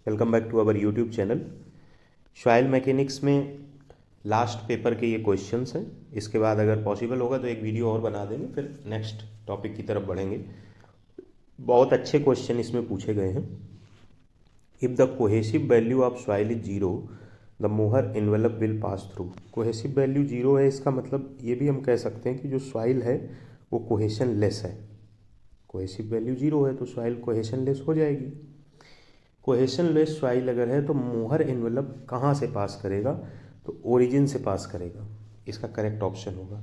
Welcome back to our YouTube channel. Soil mechanics में last paper के ये questions हैं। इसके बाद अगर पॉसिबल होगा तो एक वीडियो और बना देंगे, फिर नेक्स्ट टॉपिक की तरफ बढ़ेंगे। बहुत अच्छे क्वेश्चन इसमें पूछे गए हैं। If the cohesive value of soil is zero the मोहर envelope will pass through. Cohesive value zero है, इसका मतलब ये भी हम कह सकते हैं कि जो सॉइल है वो कोहेशन लेस है। कोहेसिव वैल्यू जीरो है तो सॉइल कोहेशन लेस हो जाएगी। कोहेशन लेस सॉइल अगर है तो मोहर एनवेलप कहाँ से पास करेगा, तो ओरिजिन से पास करेगा। इसका करेक्ट ऑप्शन होगा।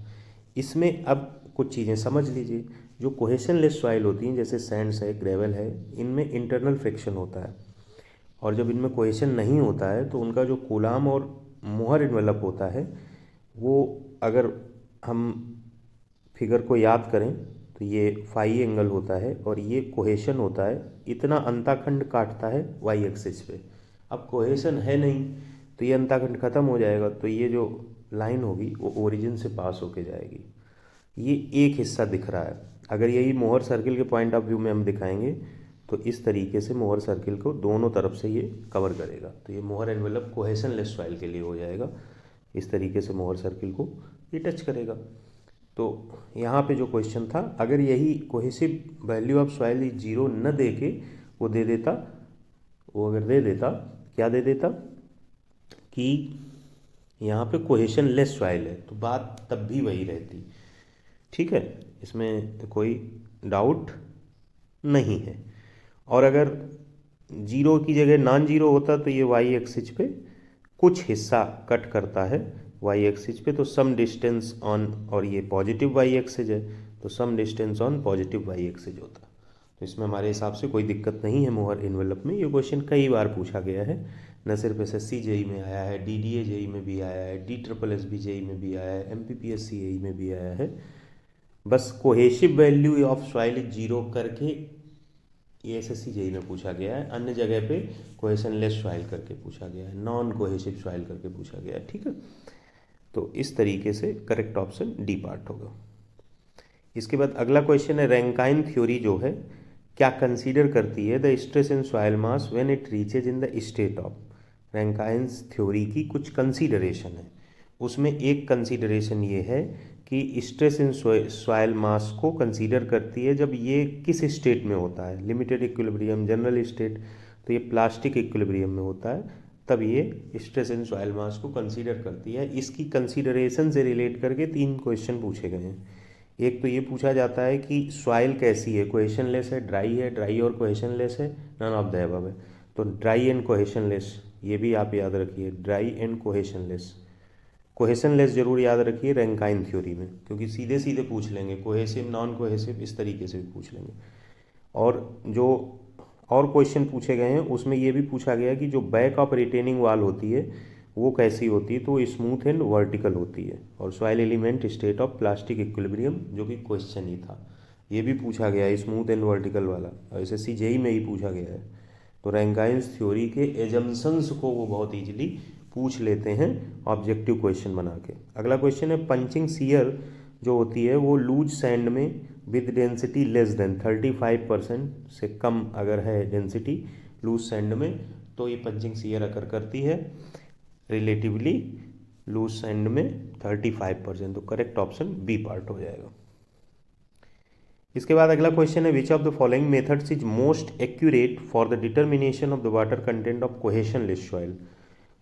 इसमें अब कुछ चीज़ें समझ लीजिए। जो कोहेशन लेस सॉइल होती हैं जैसे सैंड्स है, ग्रेवल है, इनमें इंटरनल फ्रिक्शन होता है, और जब इनमें कोहेशन नहीं होता है तो उनका जो कूलाम और मोहर एनवेलप होता है वो, अगर हम फिगर को याद करें तो ये फाई एंगल होता है और ये कोहेशन होता है। इतना अंताखंड काटता है वाई एक्सिस पे। अब कोहेशन है नहीं तो ये अंताखंड खत्म हो जाएगा, तो ये जो लाइन होगी वो ओरिजिन से पास होके जाएगी। ये एक हिस्सा दिख रहा है। अगर यही मोहर सर्किल के पॉइंट ऑफ व्यू में हम दिखाएंगे तो इस तरीके से मोहर सर्किल को दोनों तरफ से ये कवर करेगा। तो ये मोहर एनवेलप कोहेशन लेस सॉइल के लिए हो जाएगा। इस तरीके से मोहर सर्किल को ये टच करेगा। तो यहाँ पे जो क्वेश्चन था, अगर यही cohesive value of soil is zero न दे के वो दे देता, वो अगर दे देता, क्या दे देता कि यहाँ पे कोहेशन लेस सॉइल है, तो बात तब भी वही रहती। ठीक है, इसमें तो कोई डाउट नहीं है। और अगर जीरो की जगह नॉन जीरो होता तो ये वाई एक्सिस पे कुछ हिस्सा कट करता है वाई एक्सिस पे, तो सम डिस्टेंस ऑन, और ये पॉजिटिव वाई एक्सिस है तो some distance on positive Y axis होता। तो इसमें हमारे हिसाब से कोई दिक्कत नहीं है मोहर एनवेलप में। ये क्वेश्चन कई बार पूछा गया है, न सिर्फ एसएससी जेई में आया है, डीडीए जेई में भी आया है, DSSS जेई में भी आया है, MPPSC जेई में भी आया है। बस cohesive value of soil is zero करके ये एसएससी जेई में पूछा गया है। अन्य जगह पे कोहेशन लेस सॉइल करके पूछा गया है, नॉन कोहेसिव सॉइल करके पूछा गया है। ठीक है, तो इस तरीके से करेक्ट ऑप्शन डी पार्ट होगा। इसके बाद अगला क्वेश्चन है, रैंकाइन थ्योरी जो है क्या कंसीडर करती है the stress in soil mass when it reaches in the state of. Rankine's theory की कुछ कंसीडरेशन है। उसमें एक कंसीडरेशन ये है कि स्ट्रेस इन सॉइल मास को कंसीडर करती है जब ये किस स्टेट में होता है, लिमिटेड इक्विलिब्रियम, जनरल स्टेट, तो ये प्लास्टिक इक्विलिब्रियम में होता है, तब ये स्ट्रेस इन सॉइल मास को कंसीडर करती है। इसकी कंसीडरेशन से रिलेट करके 3 क्वेश्चन पूछे गए हैं। एक तो ये पूछा जाता है कि सॉइल कैसी है, कोहेशन लेस है, ड्राई और कोहेशन लेस है, नन ऑफ द अबव है। तो ड्राई एंड कोहेशन लेस, ये भी आप याद रखिए, dry and cohesion less. Cohesion less जरूर याद रखिए रैंकाइन थ्योरी में, क्योंकि सीधे सीधे पूछ लेंगे, कोहेसिव नॉन कोहेसिव इस तरीके से भी पूछ लेंगे। और जो और क्वेश्चन पूछे गए हैं उसमें ये भी पूछा गया कि जो बैक ऑफ रिटेनिंग वाल होती है वो कैसी होती है, तो वो स्मूथ एंड वर्टिकल होती है। और soil element state of plastic equilibrium, जो कि क्वेश्चन ही था, ये भी पूछा गया है स्मूथ एंड वर्टिकल वाला, एसएससी जेई में ही पूछा गया है। तो रैंकाइंस थ्योरी के एजम्पशंस को वो बहुत ईजिली पूछ लेते हैं ऑब्जेक्टिव क्वेश्चन बना के। अगला क्वेश्चन है, पंचिंग सीयर जो होती है वो लूज सैंड में विद डेंसिटी लेस देन 35% से कम अगर है डेंसिटी लूज सैंड में, तो ये पंचिंग सीयर अकर करती है रिलेटिवली लूज सैंड में 35%। तो करेक्ट ऑप्शन बी पार्ट हो जाएगा। इसके बाद अगला क्वेश्चन है, विच of the following methods is most accurate for the determination of the water content of cohesion less soil.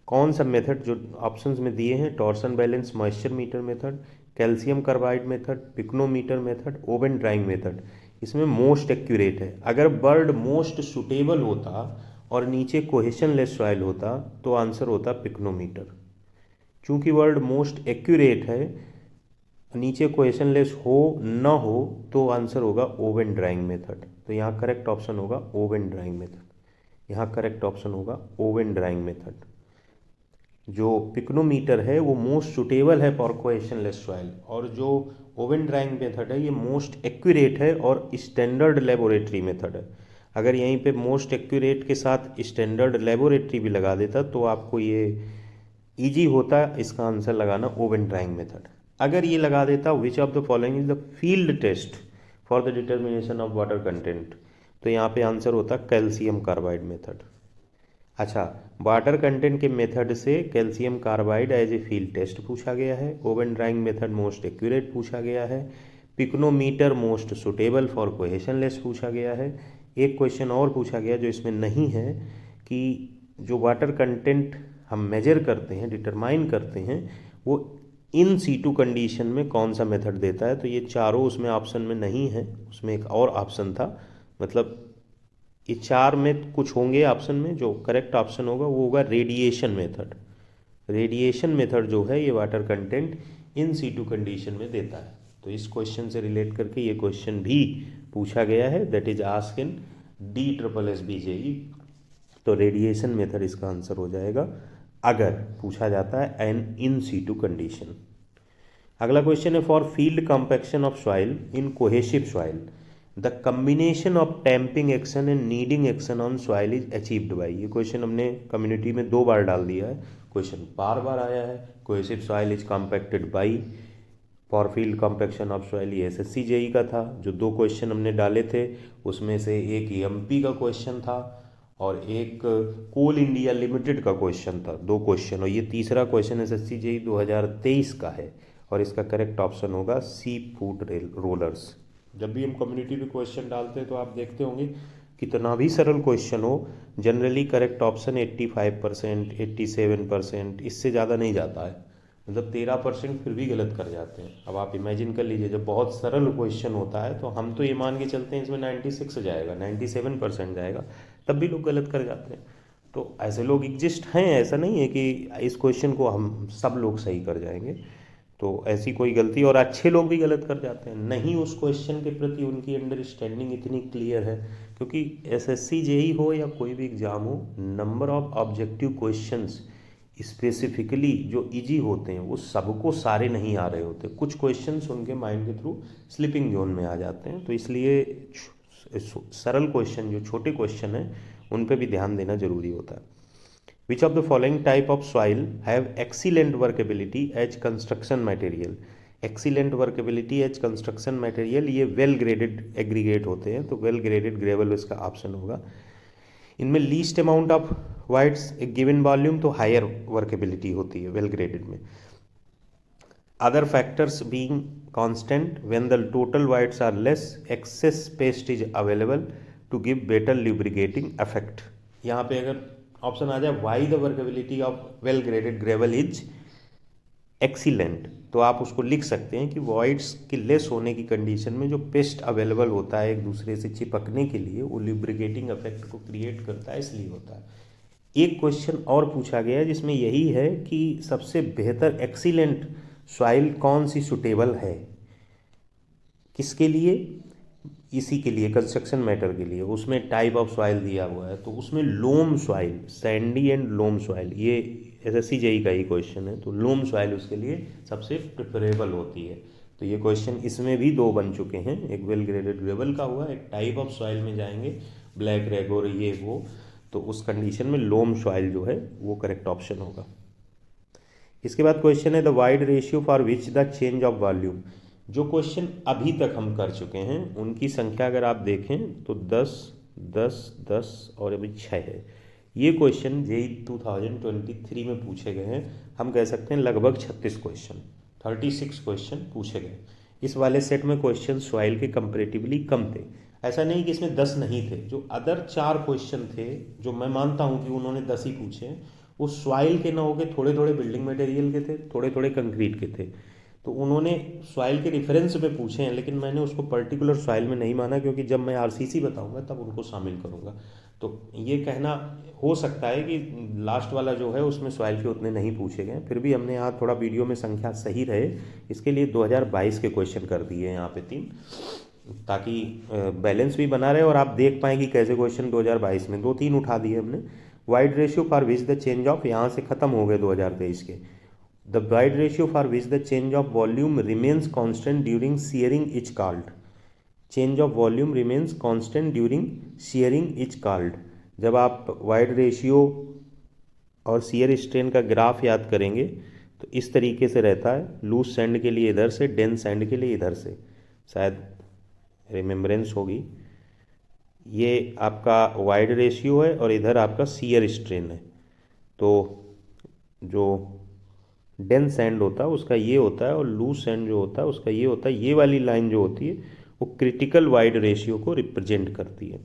कौन सा मेथड जो ऑप्शंस में दिए हैं, torsion balance moisture meter method, calcium carbide method, pycnometer method, oven drying method, इसमें most accurate है। अगर word most suitable होता और नीचे कोहेशन लेस सॉइल होता तो आंसर होता पिक्नोमीटर। चूंकि वर्ड मोस्ट एक्यूरेट है, नीचे कोहेशन लेस हो न हो, तो आंसर होगा ओवन ड्राइंग मेथड। तो यहाँ करेक्ट ऑप्शन होगा ओवन ड्राइंग मेथड। यहाँ करेक्ट ऑप्शन होगा ओवन ड्राइंग मेथड। जो पिक्नोमीटर है वो मोस्ट सुटेबल है फॉर कोहेशन लेस सॉइल, और जो ओवन ड्राइंग मेथड है ये मोस्ट एक्यूरेट है और स्टैंडर्ड लेबोरेटरी मेथड है। अगर यहीं पे मोस्ट एक्यूरेट के साथ स्टैंडर्ड लेबोरेटरी भी लगा देता तो आपको ये इजी होता इसका आंसर लगाना ओवन ड्राइंग मेथड। अगर ये लगा देता which of the following is the field test for the determination of water content, तो यहाँ पे आंसर होता कैल्शियम कार्बाइड मेथड। अच्छा, वाटर कंटेंट के मेथड से calcium carbide as a field test पूछा गया है। Oven drying method most accurate पूछा गया है। Pycnometer most suitable for cohesionless पूछा गया है। एक क्वेश्चन और पूछा गया जो इसमें नहीं है कि जो वाटर कंटेंट हम मेजर करते हैं, डिटरमाइन करते हैं, वो इन सीटू कंडीशन में कौन सा मेथड देता है। तो ये चारों उसमें ऑप्शन में नहीं है, उसमें एक और ऑप्शन था। मतलब ये चार में कुछ होंगे ऑप्शन में, जो करेक्ट ऑप्शन होगा वो होगा रेडिएशन मेथड। रेडिएशन मेथड जो है ये water content in situ condition में देता है। तो इस क्वेश्चन से रिलेट करके ये क्वेश्चन भी पूछा गया है, that is ask in DSSB-JEE। तो रेडिएशन मेथड इसका आंसर हो जाएगा अगर पूछा जाता है एन इन सीटू कंडीशन। अगला क्वेश्चन है for field compaction of soil in cohesive soil the combination of tamping action and kneading action on soil is achieved by. ये क्वेश्चन हमने कम्युनिटी में 2 बार डाल दिया है, क्वेश्चन बार बार आया है। Cohesive soil is compacted by for field compaction of soil, ये SSC-JEE का था। जो 2 क्वेश्चन हमने डाले थे उसमें से एक MP का क्वेश्चन था और एक कोल इंडिया लिमिटेड का क्वेश्चन था, 2 क्वेश्चन। और ये तीसरा क्वेश्चन SSC-JEE 2023 का है और इसका करेक्ट ऑप्शन होगा सी फूड रोलर्स। जब भी हम कम्युनिटी पे क्वेश्चन डालते हैं तो आप देखते होंगे कितना भी सरल क्वेश्चन हो, जनरली करेक्ट ऑप्शन 85%, 87%, इससे ज़्यादा नहीं जाता है। मतलब 13% फिर भी गलत कर जाते हैं। अब आप इमेजिन कर लीजिए, जब बहुत सरल क्वेश्चन होता है तो हम तो ये मान के चलते हैं इसमें 96 जाएगा, 97% जाएगा, तब भी लोग गलत कर जाते हैं। तो ऐसे लोग एग्जिस्ट हैं, ऐसा नहीं है कि इस क्वेश्चन को हम सब लोग सही कर जाएंगे। तो ऐसी कोई गलती, और अच्छे लोग भी गलत कर जाते हैं, नहीं उस क्वेश्चन के प्रति उनकी अंडरस्टैंडिंग इतनी क्लियर है। क्योंकि SSC-JEE हो या कोई भी एग्जाम हो, number of objective questions specifically जो इजी होते हैं वो सबको सारे नहीं आ रहे होते, कुछ क्वेश्चंस उनके माइंड के थ्रू स्लिपिंग जोन में आ जाते हैं। तो इसलिए सरल क्वेश्चन, जो छोटे क्वेश्चन हैं, उन पे भी ध्यान देना जरूरी होता है। Which of the following type of soil have excellent workability as construction material? Excellent workability as construction material, ये well graded aggregate होते हैं, तो well graded gravel इसका ऑप्शन होगा। इनमें लीस्ट अमाउंट ऑफ वाइड्स एक गिवन वॉल्यूम, तो higher workability होती है वेल ग्रेडेड में। Other factors being constant when the total voids are less, excess paste is available to give better lubricating effect. यहाँ पे अगर ऑप्शन आ जाए why the workability of well graded gravel is excellent, तो आप उसको लिख सकते हैं कि वॉइड्स के लेस होने की कंडीशन में जो पेस्ट अवेलेबल होता है एक दूसरे से चिपकने के लिए, वो लिब्रिकेटिंग इफेक्ट को क्रिएट करता है, इसलिए होता है। एक क्वेश्चन और पूछा गया है जिसमें यही है कि सबसे बेहतर एक्सीलेंट सॉइल कौन सी सुटेबल है, किसके लिए, इसी के लिए, कंस्ट्रक्शन मैटर के लिए। उसमें टाइप ऑफ सॉइल दिया हुआ है, तो उसमें loam soil, sandy and loam soil, ये SSC-JEE का ही क्वेश्चन है, तो लोम सॉइल उसके लिए सबसे प्रिफरेबल होती है। तो ये क्वेश्चन इसमें भी 2 बन चुके हैं, एक वेल ग्रेडेड ग्रेवल का हुआ, एक टाइप ऑफ सॉइल में जाएंगे, ब्लैक रेगोर ये वो, तो उस कंडीशन में लोम सॉइल जो है वो करेक्ट ऑप्शन होगा। इसके बाद क्वेश्चन है the void ratio for which the change of volume. जो क्वेश्चन अभी तक हम कर चुके हैं उनकी संख्या अगर आप देखें तो 10, 10, 10 और अभी 6 है। ये क्वेश्चन JEE 2023 में पूछे गए हैं। हम कह सकते हैं लगभग 36 क्वेश्चन, 36 क्वेश्चन पूछे गए। इस वाले सेट में क्वेश्चन सॉइल के कंपेरेटिवली कम थे, ऐसा नहीं कि इसमें 10 नहीं थे। जो अदर 4 क्वेश्चन थे, जो मैं मानता हूँ कि उन्होंने 10 ही पूछे हैं, वो सॉइल के ना होके थोड़े थोड़े बिल्डिंग मटेरियल के थे, थोड़े थोड़े कंक्रीट के थे। तो उन्होंने सॉइल के रेफरेंस पे पूछे हैं, लेकिन मैंने उसको पर्टिकुलर सॉइल में नहीं माना, क्योंकि जब मैं RCC बताऊंगा तब उनको शामिल करूंगा। तो ये कहना हो सकता है कि लास्ट वाला जो है उसमें सॉइल के उतने नहीं पूछे गए, फिर भी हमने यहाँ थोड़ा वीडियो में संख्या सही रहे इसके लिए 2022 के क्वेश्चन कर दिए यहाँ पे 3, ताकि बैलेंस भी बना रहे और आप देख पाएँ कि कैसे क्वेश्चन 2022 में 2-3 उठा दिए हमने। Void ratio for which the change of, यहाँ से खत्म हो गए 2023 के। The void ratio for which the change of volume remains constant during shearing is called. Change of volume remains constant during shearing is called. जब आप void ratio और shear strain का ग्राफ याद करेंगे तो इस तरीके से रहता है, लूज सैंड के लिए इधर से, डेंस सैंड के लिए इधर से, शायद रिमेम्बरेंस होगी। ये आपका वाइड रेशियो है और इधर आपका शियर स्ट्रेन है। तो जो डेंस एंड होता है उसका ये होता है और लूज एंड जो होता है उसका ये होता है। ये वाली लाइन जो होती है वो क्रिटिकल वाइड रेशियो को रिप्रेजेंट करती है।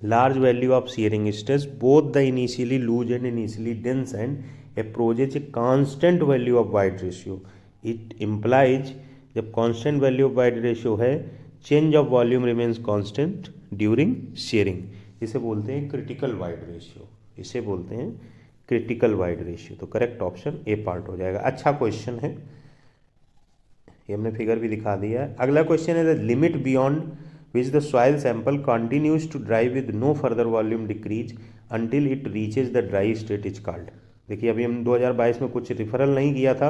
Large value of shearing stress both the initially loose and initially dense and approaches a constant value of void ratio. It implies जब constant value of void ratio है change of volume remains constant during shearing. इसे बोलते हैं critical void ratio, इसे बोलते हैं critical void ratio. तो correct option A part हो जाएगा। अच्छा क्वेश्चन है, ये हमने फिगर भी दिखा दिया है। अगला क्वेश्चन है the limit beyond which the soil sample continues to dry with no further volume decrease until it reaches the dry state is called. देखिए अभी हम 2022 में कुछ रिफरल नहीं किया था,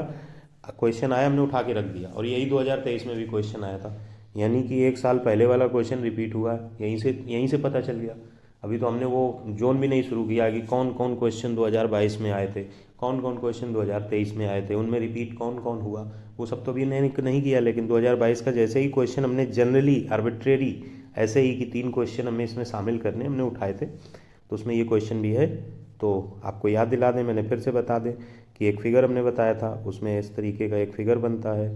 क्वेश्चन आया हमने उठा के रख दिया, और यही 2023 में भी क्वेश्चन आया था, यानी कि एक साल पहले वाला क्वेश्चन रिपीट हुआ है। यहीं से पता चल गया। अभी तो हमने वो जोन भी नहीं शुरू किया कि कौन कौन क्वेश्चन 2022 में आए थे, कौन कौन क्वेश्चन 2023 में आए थे, उनमें रिपीट कौन कौन हुआ, वो सब तो अभी नहीं किया। लेकिन 2022 का जैसे ही क्वेश्चन हमने जनरली आर्बिट्रेरी ऐसे ही कि 3 क्वेश्चन हमें इसमें शामिल करने हमने उठाए थे, तो उसमें ये क्वेश्चन भी है। तो आपको याद दिला दें, मैंने फिर से बता दें कि एक फिगर हमने बताया था, उसमें इस तरीके का एक फिगर बनता है।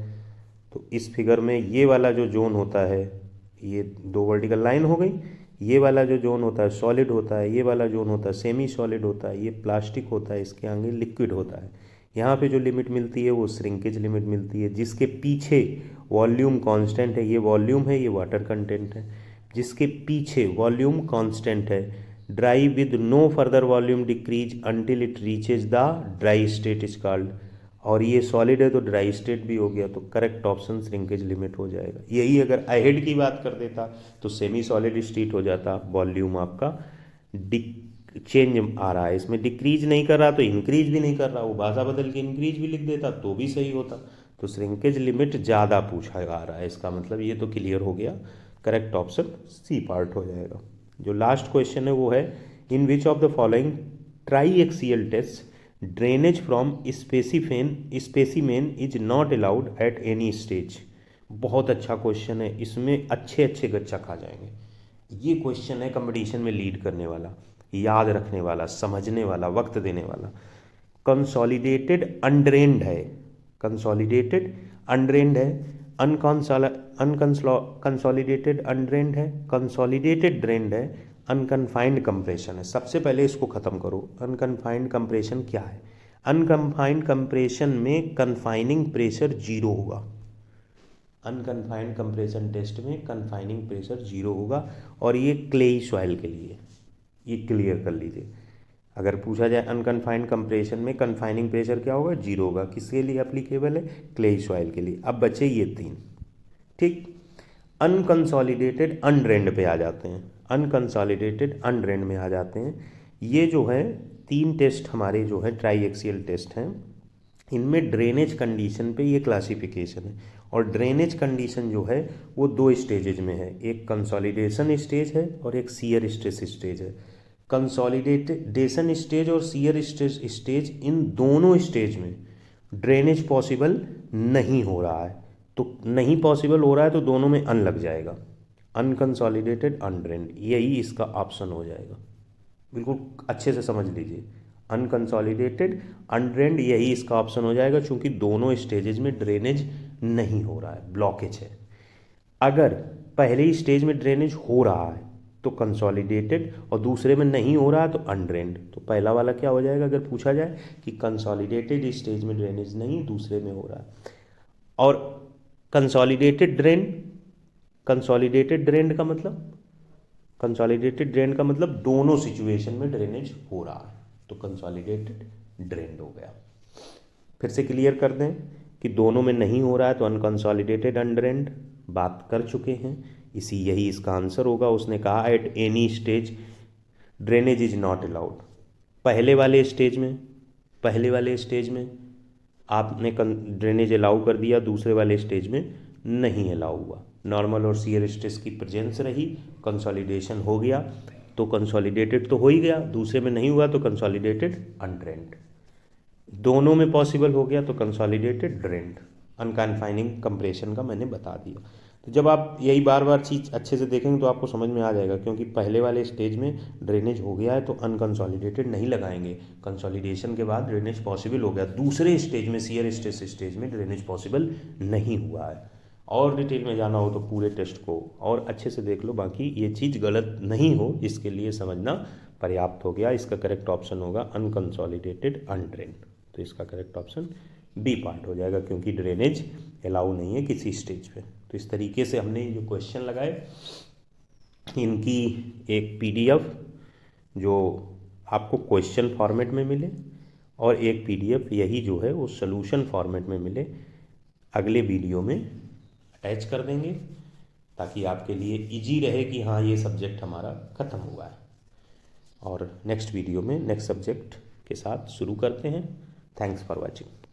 तो इस फिगर में ये वाला जो जोन होता है, ये 2 वर्टिकल लाइन हो गई, ये वाला जो जोन होता है सॉलिड होता है, ये वाला जोन होता है सेमी सॉलिड होता है, ये प्लास्टिक होता है, इसके आगे लिक्विड होता है। यहाँ पे जो लिमिट मिलती है वो श्रिंकेज लिमिट मिलती है, जिसके पीछे वॉल्यूम कांस्टेंट है, ये वॉल्यूम है, ये वाटर कंटेंट है, जिसके पीछे वॉल्यूम कांस्टेंट है। Dry with no further volume decrease until it reaches the dry state is called. और ये सॉलिड है तो ड्राई स्टेट भी हो गया, तो करेक्ट ऑप्शन श्रिंकेज लिमिट हो जाएगा। यही अगर अहेड की बात कर देता तो सेमी सॉलिड स्टेट हो जाता, वॉल्यूम आपका चेंज आ रहा है, इसमें डिक्रीज नहीं कर रहा तो इंक्रीज भी नहीं कर रहा, वो भाषा बदल के इंक्रीज भी लिख देता तो भी सही होता। तो श्रिंकेज लिमिट ज़्यादा पूछा जा रहा है, इसका मतलब ये तो क्लियर हो गया। करेक्ट ऑप्शन सी पार्ट हो जाएगा। जो लास्ट क्वेश्चन है वो है in which of the following triaxial test drainage from specimen is not allowed at any stage. बहुत अच्छा क्वेश्चन है, इसमें अच्छे अच्छे गच्चक आ जाएंगे। ये क्वेश्चन है कंपटीशन में लीड करने वाला, याद रखने वाला, समझने वाला, वक्त देने वाला। कंसोलिडेटेड अनड्रेन्ड है, कंसोलिडेटेड अनड्रेन्ड है, अनकंसोलिडेटेड अनड्रेन्ड है, कंसोलिडेटेड ड्रेन्ड है, अनकन्फाइंड कंप्रेशन है। सबसे पहले इसको ख़त्म करो। अनकन्फाइंड कंप्रेशन क्या है? अनकन्फाइंड कंप्रेशन में कन्फाइनिंग प्रेशर 0 होगा। अनकन्फाइंड कंप्रेशन टेस्ट में कन्फाइनिंग प्रेशर 0 होगा, और ये क्लेई सॉइल के लिए, ये क्लियर कर लीजिए। अगर पूछा जाए अनकन्फाइंड कंप्रेशन में कन्फाइनिंग प्रेशर क्या होगा? 0 होगा। किसके लिए एप्लीकेबल है? क्लेई सॉइल के लिए। अब बचे ये 3, ठीक। अनकंसोलिडेटेड अनड्रेन्ड पे आ जाते हैं, अनकंसोलिडेटेड अनड्रेन्ड में आ जाते हैं। ये जो है 3 टेस्ट हमारे जो है ट्राई एक्सियल टेस्ट हैं, इनमें ड्रेनेज कंडीशन पे ये क्लासिफिकेशन है। और ड्रेनेज कंडीशन जो है वो 2 स्टेजेज में है, एक कंसोलिडेशन स्टेज है और एक शियर स्ट्रेस स्टेज है। कंसोलिडेशन स्टेज और शियर स्टेज इन दोनों स्टेज में ड्रेनेज पॉसिबल नहीं हो रहा है, तो नहीं पॉसिबल हो रहा है तो दोनों में अन लग जाएगा, अनकंसोलिडेटेड अनड्रेन्ड, यही इसका ऑप्शन हो जाएगा। बिल्कुल अच्छे से समझ लीजिए, अनकंसोलिडेटेड अनड्रेन्ड यही इसका ऑप्शन हो जाएगा, क्योंकि दोनों स्टेजेज में ड्रेनेज नहीं हो रहा है, ब्लॉकेज है। अगर पहले ही स्टेज में ड्रेनेज हो रहा है तो कंसोलिडेटेड, और दूसरे में नहीं हो रहा है तो अनड्रेन्ड। तो पहला वाला क्या हो जाएगा अगर पूछा जाए कि कंसोलिडेटेड स्टेज में ड्रेनेज नहीं, दूसरे में हो रहा है। और कंसोलिडेटेड ड्रेन, कंसोलिडेटेड ड्रेन का मतलब, कंसोलिडेटेड ड्रेन का मतलब दोनों सिचुएशन में ड्रेनेज हो रहा है, तो कंसोलिडेटेड ड्रेन हो गया। फिर से क्लियर कर दें कि दोनों में नहीं हो रहा है तो अनकंसोलिडेटेड अनड्रेन्ड, बात कर चुके हैं, इसी यही इसका आंसर होगा। उसने कहा eight any stage drainage is not allowed. पहले वाले स्टेज में आपने ड्रेनेज अलाउ कर दिया, दूसरे वाले स्टेज में नहीं अलाउ हुआ। नॉर्मल और शियर स्ट्रेस की प्रेजेंस रही, कंसोलिडेशन हो गया तो कंसोलिडेटेड तो हो ही गया, दूसरे में नहीं हुआ तो कंसोलिडेटेड अनड्रेन्ड, दोनों में पॉसिबल हो गया तो कंसोलिडेटेड ड्रेन्ड। अनकन्फाइनिंग कंप्रेशन का मैंने बता दिया। तो जब आप यही बार बार चीज़ अच्छे से देखेंगे तो आपको समझ में आ जाएगा, क्योंकि पहले वाले स्टेज में ड्रेनेज हो गया है तो अनकंसोलिडेटेड नहीं लगाएंगे, कंसोलिडेशन के बाद ड्रेनेज पॉसिबल हो गया। दूसरे स्टेज में, शियर स्ट्रेस स्टेज में ड्रेनेज पॉसिबल नहीं हुआ है। और डिटेल में जाना हो तो पूरे टेस्ट को और अच्छे से देख लो, बाकी ये चीज़ गलत नहीं हो इसके लिए समझना पर्याप्त हो गया। इसका करेक्ट ऑप्शन होगा अनकंसोलिडेटेड अनड्रेन, तो इसका करेक्ट ऑप्शन बी पार्ट हो जाएगा, क्योंकि ड्रेनेज अलाउ नहीं है किसी स्टेज पे। तो इस तरीके से हमने जो क्वेश्चन लगाए, इनकी एक पीडीएफ जो आपको क्वेश्चन फॉर्मेट में मिले और एक पीडीएफ यही जो है वो सॉल्यूशन फॉर्मेट में मिले, अगले वीडियो में अटैच कर देंगे, ताकि आपके लिए इजी रहे कि हाँ ये सब्जेक्ट हमारा ख़त्म हुआ है। और नेक्स्ट वीडियो में नेक्स्ट सब्जेक्ट के साथ शुरू करते हैं। Thanks for watching.